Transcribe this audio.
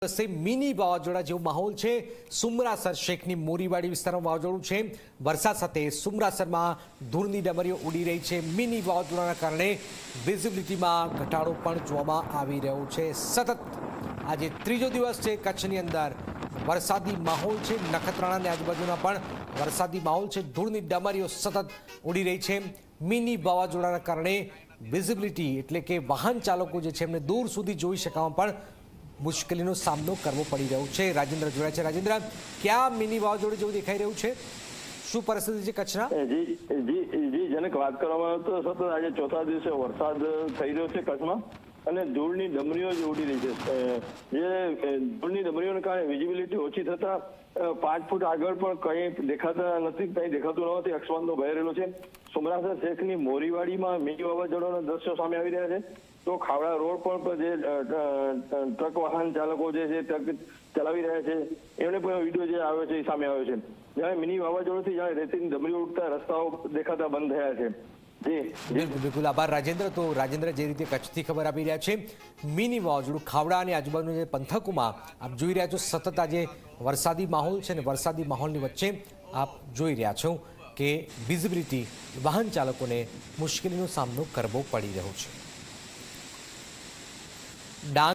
Mini वावाजोड़ा जेवो माहौल है। सुमरासर शेखनी मोरीवाड़ी विस्तारमां वावाजोड़ुं छे। वरसाद साथे सुमरासरमां धूळनी डमरीओ उड़ी रही है। मिनी वावाजोड़ाना कारणे विजिबिलिटीमां घटाडो पण जोवामां आवी रह्यो छे। सतत आज त्रीजो दिवस है कच्छनी अंदर वरसादी माहौल है। नखत्राणा ने आजूबाजूना पण वरसादी माहौल है। धूळनी डमरीओ सतत उड़ी रही है। मिनी वावाजोड़ाना कारणे विजिबिलिटी एटले के वाहन चालको जे छे एमने दूर सुधी जोई शकावामां पण मुश्केलीनो सामनो करवो पड़ी रह्यो छे। राजेंद्र जोड़ाया छे। राजेंद्र, क्या मिनी वावाजोड़ुं जेवुं देखाई रह्युं छे? शुं परिस्थिति छे कच्छना? जी जी जी जनक बात करवामां आवे तो सतत आज चौथा दिवसे वरसाद थई रह्यो छे कच्छमां અને ધૂળની ડમરીઓ જ ઉડી રહી છે। જે ધૂળની ડમરીઓને કારણે વિઝિબિલિટી ઓછી થતા 5 ફૂટ આગળ પણ કંઈ દેખાતા નથી, કંઈ દેખાતું ન હોવાથી અકસ્માતનો ભય રહેલો છે। સુમરાસર શેખની મોરીવાડીમાં મિની વાવાઝોડાના દ્રશ્યો સામે આવી રહ્યા છે। તો ખાવડા રોડ પર જે ટ્રક વાહન ચાલકો જે ટ્રક ચલાવી રહ્યા છે એમને પણ વિડીયો જે આવ્યો છે એ સામે આવ્યો છે। જ્યારે મિની વાવાઝોડાથી જાણે રેતીની ડમરીઓ ઉડતા રસ્તાઓ દેખાતા બંધ થયા છે। बिल्कुल आभार राजेंद्र। तो राजेंद्र जे रीते कच्छथी खबर आपी रह्या छे, मिनी वावाजोडुं खावड़ा अने आजूबाजूना जे पंथकोमां आप जोई रह्या छो सतत आज वरसादी माहौल छे ने वरसादी माहौलनी वच्चे आप जोई रह्या छो के विजिबिलिटी वाहन चालकोने मुश्केलीनो सामनो करवो पड़ी रह्यो छे।